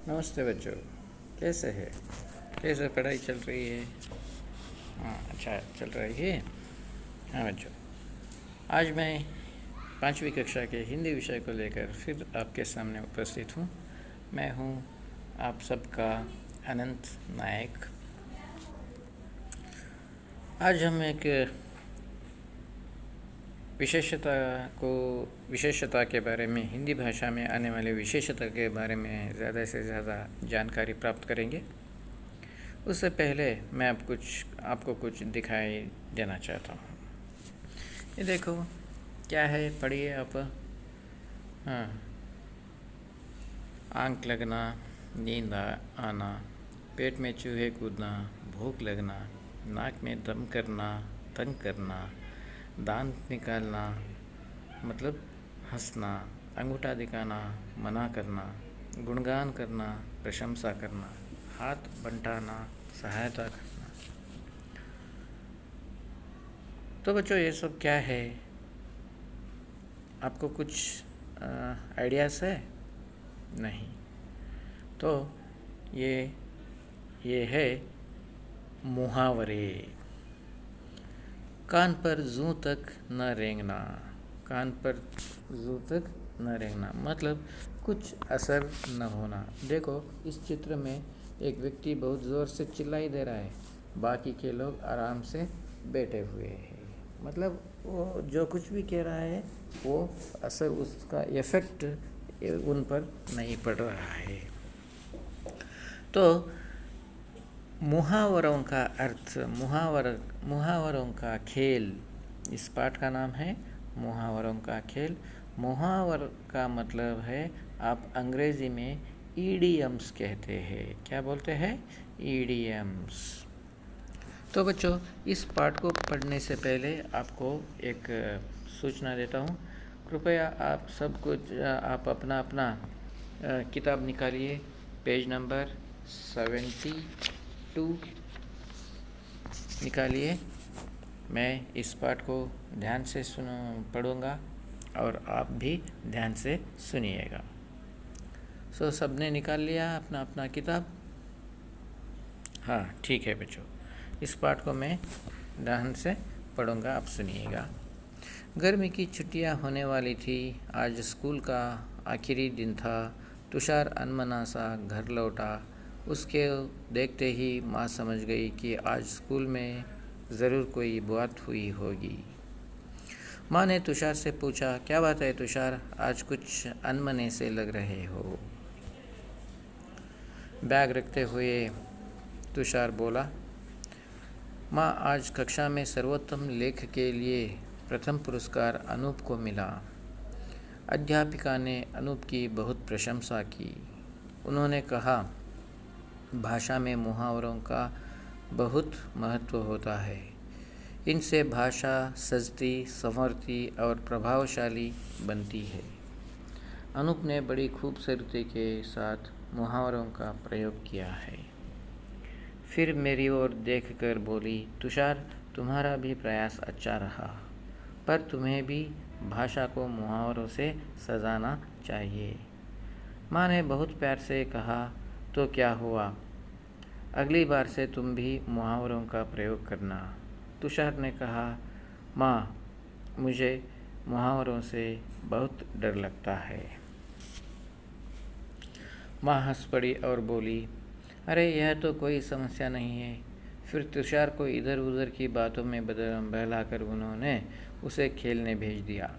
नमस्ते बच्चों। कैसे है? कैसे पढ़ाई चल रही है? हाँ, अच्छा चल रही है। हाँ बच्चों, आज मैं 5वीं कक्षा के हिंदी विषय को लेकर फिर आपके सामने उपस्थित हूँ। मैं हूँ आप सबका अनंत नायक। आज हम एक विशेषता के बारे में, हिंदी भाषा में आने वाले विशेषता के बारे में ज़्यादा से ज़्यादा जानकारी प्राप्त करेंगे। उससे पहले मैं आपको कुछ दिखाई देना चाहता हूँ। ये देखो क्या है, पढ़िए आप। हाँ, आंख लगना, नींद आना, पेट में चूहे कूदना, भूख लगना, नाक में दम करना, तंग करना, दांत निकालना मतलब हंसना, अंगूठा दिखाना, मना करना, गुणगान करना, प्रशंसा करना, हाथ बंटाना, सहायता करना। तो बच्चों, ये सब क्या है? आपको कुछ आइडियाज़ है? नहीं तो ये है मुहावरे। कान पर जूं तक न रेंगना, कान पर जूं तक न रेंगना मतलब कुछ असर न होना। देखो, इस चित्र में एक व्यक्ति बहुत ज़ोर से चिल्लाई दे रहा है, बाकी के लोग आराम से बैठे हुए हैं। मतलब वो जो कुछ भी कह रहा है वो असर, उसका इफ़ेक्ट उन पर नहीं पड़ रहा है। तो मुहावरों का अर्थ, मुहावरों का खेल, इस पाठ का नाम है मुहावरों का खेल। मुहावर का मतलब है, आप अंग्रेज़ी में ईडियम्स कहते हैं। क्या बोलते हैं? ईडियम्स। तो बच्चों, इस पाठ को पढ़ने से पहले आपको एक सूचना देता हूँ। कृपया आप सब कुछ आप अपना अपना किताब निकालिए। पेज नंबर 72 निकालिए। मैं इस पाठ को ध्यान से पढ़ूँगा और आप भी ध्यान से सुनिएगा। सबने निकाल लिया अपना अपना किताब? हाँ, ठीक है बच्चों, इस पाठ को मैं ध्यान से पढ़ूँगा, आप सुनिएगा। गर्मी की छुट्टियाँ होने वाली थी। आज स्कूल का आखिरी दिन था। तुषार अनमना सा घर लौटा। उसके देखते ही माँ समझ गई कि आज स्कूल में ज़रूर कोई बात हुई होगी। माँ ने तुषार से पूछा, क्या बात है तुषार, आज कुछ अनमने से लग रहे हो? बैग रखते हुए तुषार बोला, माँ, आज कक्षा में सर्वोत्तम लेख के लिए प्रथम पुरस्कार अनूप को मिला। अध्यापिका ने अनूप की बहुत प्रशंसा की। उन्होंने कहा, भाषा में मुहावरों का बहुत महत्व होता है। इनसे भाषा सजती, संवरती और प्रभावशाली बनती है। अनूप ने बड़ी खूबसूरती के साथ मुहावरों का प्रयोग किया है। फिर मेरी ओर देखकर बोली, तुषार, तुम्हारा भी प्रयास अच्छा रहा, पर तुम्हें भी भाषा को मुहावरों से सजाना चाहिए। माँ ने बहुत प्यार से कहा, तो क्या हुआ, अगली बार से तुम भी मुहावरों का प्रयोग करना। तुषार ने कहा, माँ, मुझे मुहावरों से बहुत डर लगता है। माँ हंस पड़ी और बोली, अरे यह तो कोई समस्या नहीं है। फिर तुषार को इधर उधर की बातों में बहलाकर उन्होंने उसे खेलने भेज दिया।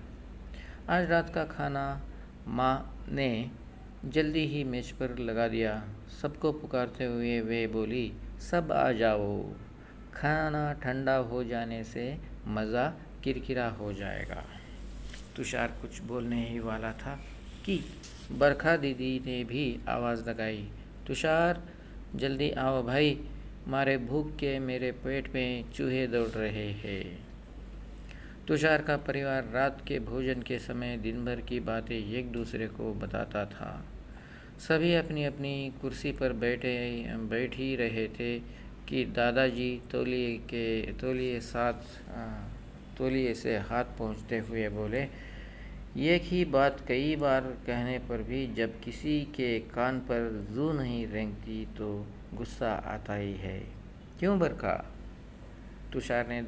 आज रात का खाना माँ ने जल्दी ही मेज पर लगा दिया। सबको पुकारते हुए वे बोली, सब आ जाओ, खाना ठंडा हो जाने से मज़ा किरकिरा हो जाएगा। तुषार कुछ बोलने ही वाला था कि बरखा दीदी ने भी आवाज़ लगाई, तुषार, जल्दी आओ भाई, मारे भूख के मेरे पेट में चूहे दौड़ रहे हैं। तुषार का परिवार रात के भोजन के समय दिन भर की बातें एक दूसरे को बताता था। सभी अपनी अपनी कुर्सी पर बैठ ही रहे थे कि दादाजी तौलिए से हाथ पोंछते हुए बोले, एक ही बात कई बार कहने पर भी जब किसी के कान पर जू नहीं रेंगती तो गुस्सा आता ही है। क्यों बरखा? तुषार ने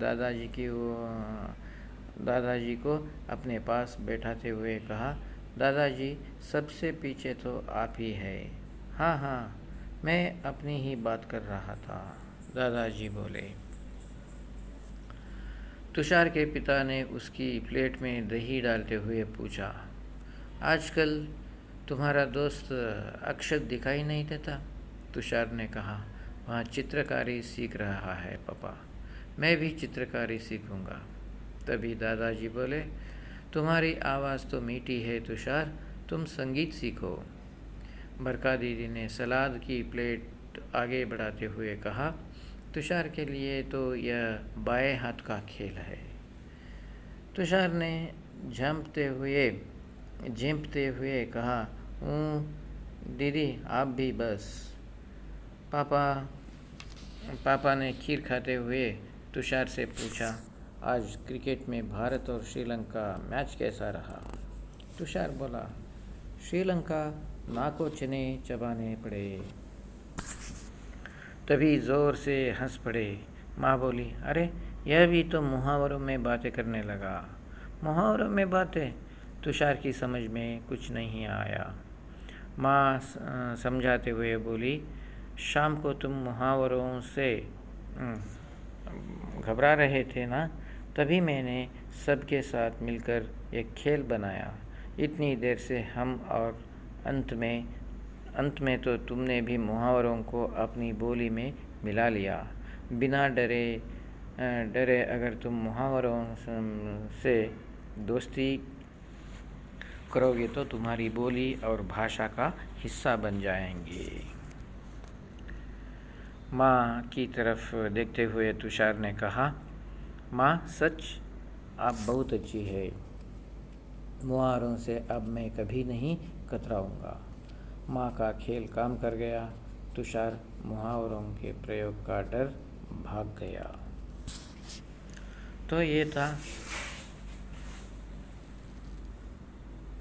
दादाजी को अपने पास बैठाते हुए कहा। दादाजी, सबसे पीछे तो आप ही है। हाँ हाँ, मैं अपनी ही बात कर रहा था, दादाजी बोले। तुषार के पिता ने उसकी प्लेट में दही डालते हुए पूछा, आजकल तुम्हारा दोस्त अक्षत दिखाई नहीं देता? तुषार ने कहा, वहाँ चित्रकारी सीख रहा है पापा। मैं भी चित्रकारी सीखूंगा। तभी दादाजी बोले, तुम्हारी आवाज़ तो मीठी है तुषार, तुम संगीत सीखो। बरखा दीदी ने सलाद की प्लेट आगे बढ़ाते हुए कहा, तुषार के लिए तो यह बाएं हाथ का खेल है। तुषार ने झेंपते हुए कहा, दीदी आप भी बस। पापा ने खीर खाते हुए तुषार से पूछा, आज क्रिकेट में भारत और श्रीलंका मैच कैसा रहा? तुषार बोला, श्रीलंका नाको चने चबाने पड़े। तभी ज़ोर से हंस पड़े। माँ बोली, अरे यह भी तो मुहावरों में बातें करने लगा। मुहावरों में बातें? तुषार की समझ में कुछ नहीं आया। माँ समझाते हुए बोली, शाम को तुम मुहावरों से घबरा रहे थे ना, तभी मैंने सबके साथ मिलकर एक खेल बनाया। इतनी देर से हम और अंत में तो तुमने भी मुहावरों को अपनी बोली में मिला लिया। बिना डरे अगर तुम मुहावरों से दोस्ती करोगे तो तुम्हारी बोली और भाषा का हिस्सा बन जाएंगे। माँ की तरफ देखते हुए तुषार ने कहा, माँ सच आप बहुत अच्छी है। मुहावरों से अब मैं कभी नहीं कतराऊँगा। माँ का खेल काम कर गया। तुषार मुहावरों के प्रयोग का डर भाग गया। तो ये था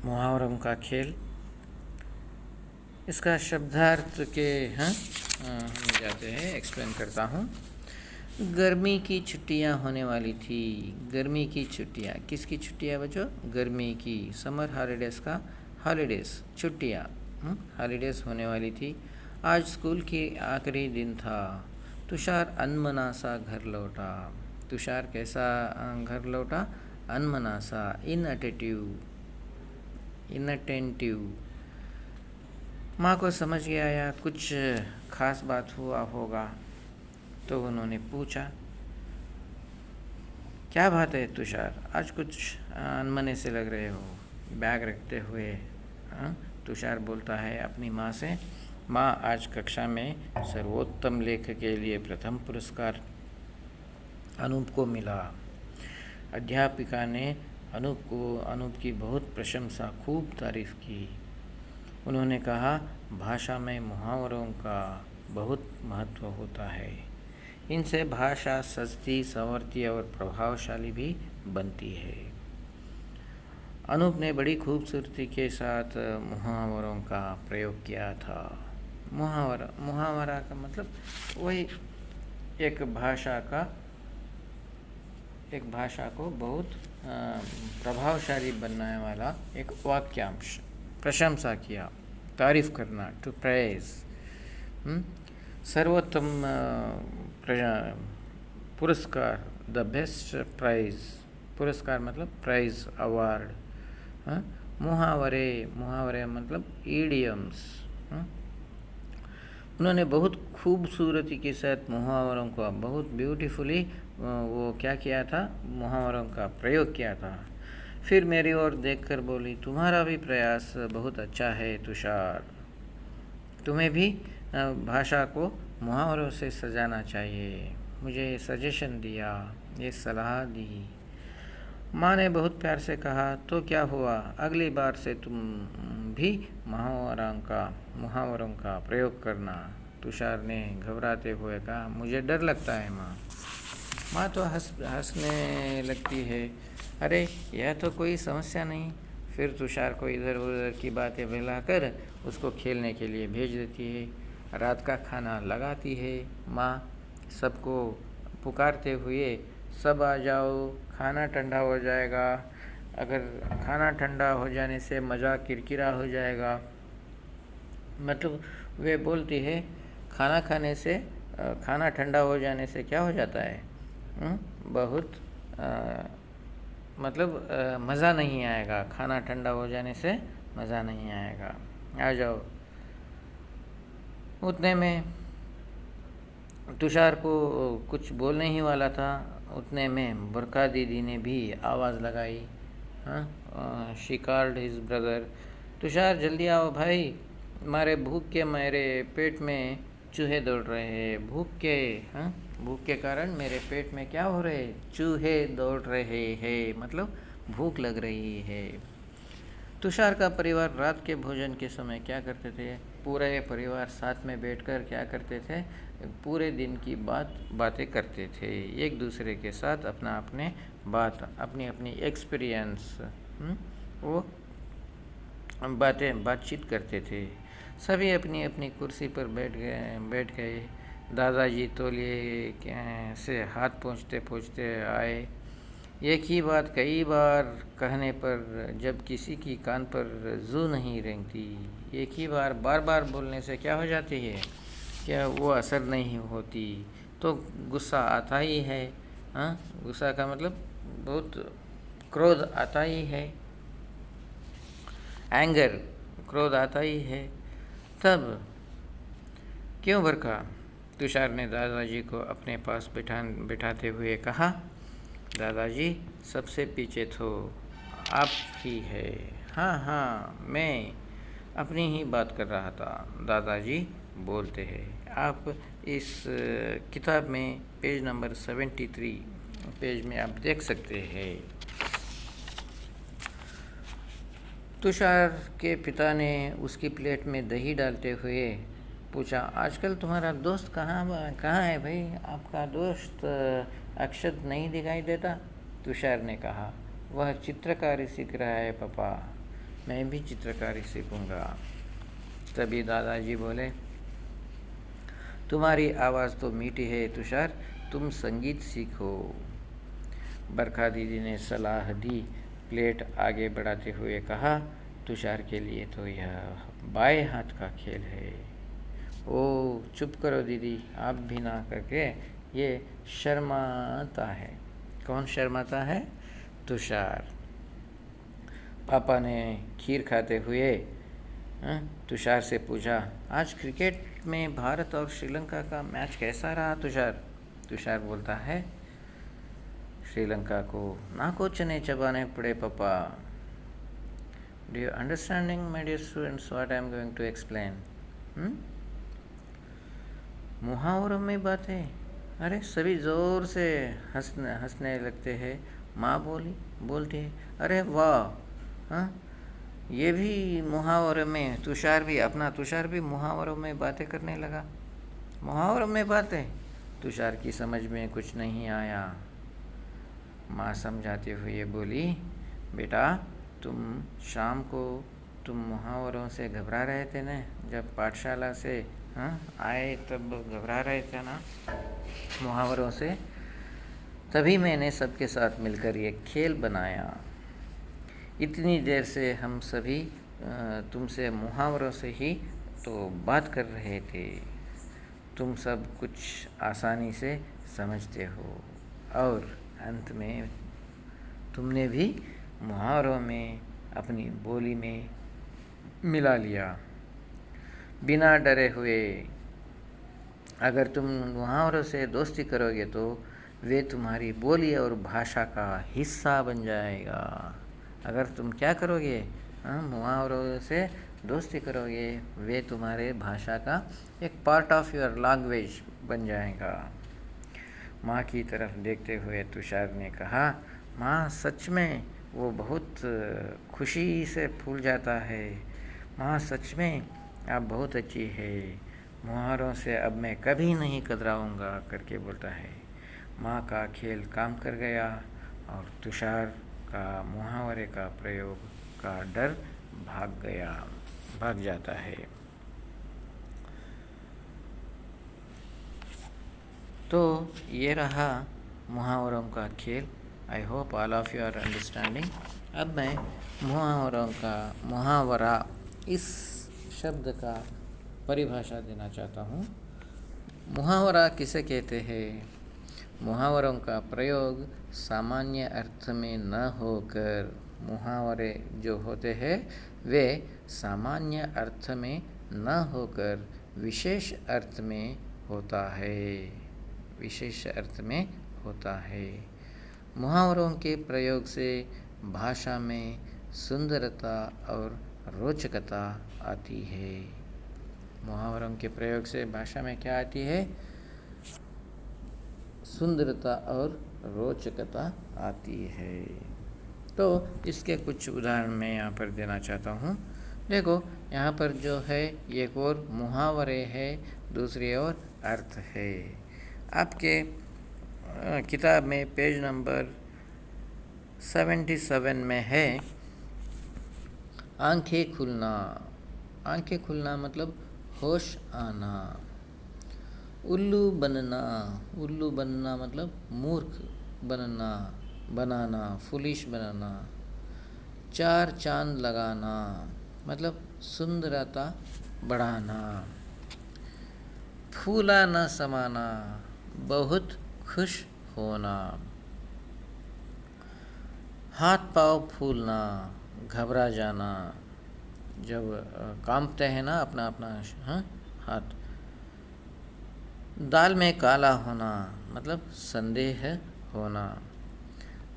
मुहावरों का खेल। इसका शब्दार्थ के हम जाते हैं, एक्सप्लेन करता हूँ। गर्मी की छुट्टियाँ होने वाली थी। गर्मी की छुट्टियाँ, किसकी छुट्टियाँ बच्चों? गर्मी की, समर हॉलीडेज़ का हॉलीडेज़, छुट्टियाँ हॉलीडेज़ होने वाली थी। आज स्कूल की आखिरी दिन था। तुषार अनमना सा घर लौटा। तुषार कैसा घर लौटा? अनमना सा, इनअटेंटिव। माँ को समझ गया या कुछ खास बात हुआ होगा, तो उन्होंने पूछा, क्या बात है तुषार, आज कुछ अनमने से लग रहे हो? बैग रखते हुए तुषार बोलता है अपनी माँ से, माँ आज कक्षा में सर्वोत्तम लेख के लिए प्रथम पुरस्कार अनूप को मिला। अध्यापिका ने अनूप की बहुत प्रशंसा, खूब तारीफ की। उन्होंने कहा, भाषा में मुहावरों का बहुत महत्व होता है। इनसे भाषा सजती, संवरती और प्रभावशाली भी बनती है। अनूप ने बड़ी खूबसूरती के साथ मुहावरों का प्रयोग किया था। मुहावरा का मतलब वही एक भाषा को बहुत प्रभावशाली बनाने वाला एक वाक्यांश। प्रशंसा किया, तारीफ करना, टू प्रेज। सर्वोत्तम पुरस्कार, द बेस्ट प्राइज। पुरस्कार मतलब प्राइज, अवार्ड। मुहावरे मतलब ईडियम्स। उन्होंने बहुत खूबसूरती के साथ मुहावरों को बहुत ब्यूटीफुली वो क्या किया था, मुहावरों का प्रयोग किया था। फिर मेरी ओर देखकर बोली, तुम्हारा भी प्रयास बहुत अच्छा है तुषार। तुम्हें भी भाषा को मुहावरों से सजाना चाहिए। मुझे सजेशन दिया, ये सलाह दी। माँ ने बहुत प्यार से कहा, तो क्या हुआ, अगली बार से तुम भी मुहावरों का प्रयोग करना। तुषार ने घबराते हुए कहा, मुझे डर लगता है माँ। माँ तो हंसने लगती है, अरे यह तो कोई समस्या नहीं, फिर तुषार को इधर उधर की बातें फैलाकर उसको खेलने के लिए भेज देती है। रात का खाना लगाती है माँ, सबको पुकारते हुए, सब आ जाओ, खाना ठंडा हो जाएगा। अगर खाना ठंडा हो जाने से मज़ा किरकिरा हो जाएगा, मतलब वे बोलती है खाना खाने से खाना ठंडा हो जाने से क्या हो जाता है, बहुत मतलब मज़ा नहीं आएगा, खाना ठंडा हो जाने से मज़ा नहीं आएगा, आ जाओ। उतने में तुषार को कुछ बोलने ही वाला था, उतने में बरखा दीदी ने भी आवाज़ लगाई। She called his brother, Tushar जल्दी आओ भाई, मारे भूख के मेरे पेट में चूहे दौड़ रहे हैं। भूख के कारण मेरे पेट में क्या हो रहे, चूहे दौड़ रहे हैं, मतलब भूख लग रही है। तुषार का परिवार रात के भोजन के समय क्या करते थे, पूरे परिवार साथ में बैठकर क्या करते थे, पूरे दिन की बातें करते थे, एक दूसरे के साथ अपनी अपनी एक्सपीरियंस वो बातचीत करते थे। सभी अपनी अपनी कुर्सी पर बैठ गए। दादाजी तौलिए से हाथ पोंछते आए। एक ही बात कई बार कहने पर जब किसी की कान पर जू नहीं रेंगती, एक ही बार बार बोलने से क्या हो जाती है, क्या वो असर नहीं होती, तो गुस्सा आता ही है। गुस्सा का मतलब बहुत क्रोध आता ही है, एंगर, क्रोध आता ही है। तब क्यों बरखा, तुषार ने दादाजी को अपने पास बिठाते हुए कहा। दादाजी सबसे पीछे तो आप ही है। हाँ, मैं अपनी ही बात कर रहा था, दादाजी बोलते हैं। आप इस किताब में पेज नंबर 73 पेज में आप देख सकते हैं। तुषार के पिता ने उसकी प्लेट में दही डालते हुए पूछा, आजकल तुम्हारा दोस्त कहाँ है भाई, आपका दोस्त अक्षत नहीं दिखाई देता। तुषार ने कहा, वह चित्रकारी सीख रहा है पापा, मैं भी चित्रकारी सीखूंगा। तभी दादाजी बोले, तुम्हारी आवाज़ तो मीठी है तुषार, तुम संगीत सीखो। बरखा दीदी ने सलाह दी। प्लेट आगे बढ़ाते हुए कहा, तुषार के लिए तो यह बाएं हाथ का खेल है। ओ चुप करो दीदी, आप भी ना करके, ये शर्माता है। कौन शर्माता है, तुषार। पापा ने खीर खाते हुए तुषार से पूछा, आज क्रिकेट में भारत और श्रीलंका का मैच कैसा रहा तुषार। तुषार बोलता है, श्रीलंका को नाको चने चबाने पड़े पापा। Do you understanding my dear students what I am going to explain. मुहावरों में बात है। अरे सभी ज़ोर से हंसने लगते हैं। माँ बोलती है, अरे वाह, ये भी मुहावरे में। तुषार भी मुहावरों में बातें करने लगा। मुहावरों में बातें, तुषार की समझ में कुछ नहीं आया। माँ समझाते हुए बोली, बेटा शाम को तुम मुहावरों से घबरा रहे थे ना, जब पाठशाला से आए तब घबरा रहे थे ना मुहावरों से, तभी मैंने सबके साथ मिलकर ये खेल बनाया। इतनी देर से हम सभी तुमसे मुहावरों से ही तो बात कर रहे थे, तुम सब कुछ आसानी से समझते हो, और अंत में तुमने भी मुहावरों में अपनी बोली में मिला लिया बिना डरे हुए। अगर तुम मुहावरों से दोस्ती करोगे तो वे तुम्हारी बोली और भाषा का हिस्सा बन जाएगा। अगर तुम क्या करोगे, मुहावरों से दोस्ती करोगे, वे तुम्हारे भाषा का एक पार्ट ऑफ योर लैंग्वेज बन जाएगा। माँ की तरफ देखते हुए तुषार ने कहा, माँ सच में वो बहुत खुशी से फूल जाता है। माँ सच में आप बहुत अच्छी है, मुहावरों से अब मैं कभी नहीं कतराऊँगा करके बोलता है। माँ का खेल काम कर गया और तुषार का मुहावरे का प्रयोग का डर भाग जाता है। तो ये रहा मुहावरों का खेल। I hope all of you are understanding. अब मैं मुहावरा इस शब्द का परिभाषा देना चाहता हूँ। मुहावरा किसे कहते हैं? मुहावरों का प्रयोग सामान्य अर्थ में न होकर, मुहावरे जो होते हैं वे सामान्य अर्थ में न होकर विशेष अर्थ में होता है। मुहावरों के प्रयोग से भाषा में सुंदरता और रोचकता आती है। मुहावरों के प्रयोग से भाषा में क्या आती है? सुंदरता और रोचकता आती है। तो इसके कुछ उदाहरण मैं यहाँ पर देना चाहता हूँ। देखो, यहाँ पर जो है एक और मुहावरे है, दूसरी ओर अर्थ है। आपके किताब में पेज नंबर 77 में है आंखें खुलना। आंखें खुलना मतलब होश आना। उल्लू बनना मतलब मूर्ख बनाना, फुलिश बनाना। चार चांद लगाना मतलब सुंदरता बढ़ाना। फूला न समाना, बहुत खुश होना। हाथ पाँव फूलना, घबरा जाना, जब कांपते हैं ना अपना हाथ। दाल में काला होना मतलब संदेह होना।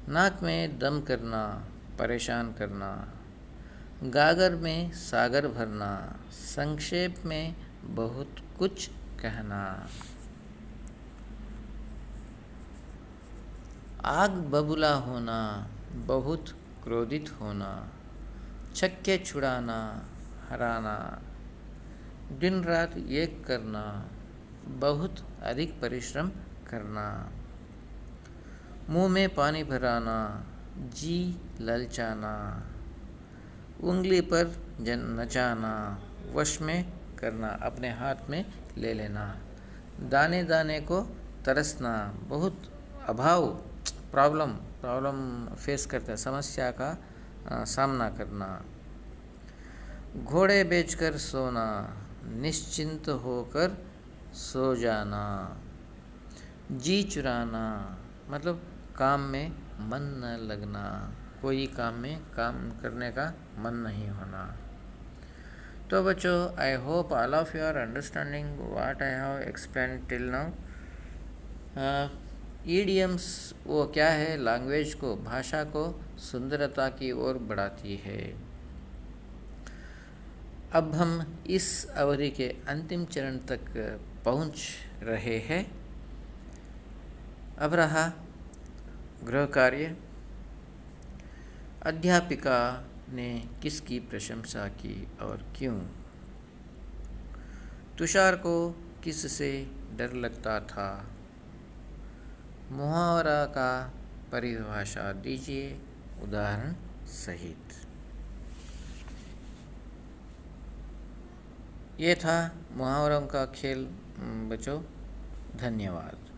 नाक में दम करना, परेशान करना। गागर में सागर भरना, संक्षेप में बहुत कुछ कहना। आग बबूला होना, बहुत क्रोधित होना। छक्के छुड़ाना, हराना। दिन रात एक करना, बहुत अधिक परिश्रम करना। मुंह में पानी भराना, जी ललचाना। उंगली पर नचाना, वश में करना, अपने हाथ में ले लेना। दाने दाने को तरसना, बहुत अभाव, प्रॉब्लम फेस करते हैं, समस्या का सामना करना। घोड़े बेचकर सोना, निश्चिंत होकर सो जाना। जी चुराना मतलब काम में मन न लगना, कोई काम करने का मन नहीं होना। तो बच्चों, I hope all of you are understanding what I have explain till now. Idioms वो क्या है? लैंग्वेज को, भाषा को सुंदरता की ओर बढ़ाती है। अब हम इस अवधि के अंतिम चरण तक पहुंच रहे हैं। अब रहा गृह कार्य। अध्यापिका ने किसकी प्रशंसा की और क्यों? तुषार को किससे डर लगता था? मुहावरा का परिभाषा दीजिए उदाहरण सहित। ये था मुहावरों का खेल बच्चों। धन्यवाद।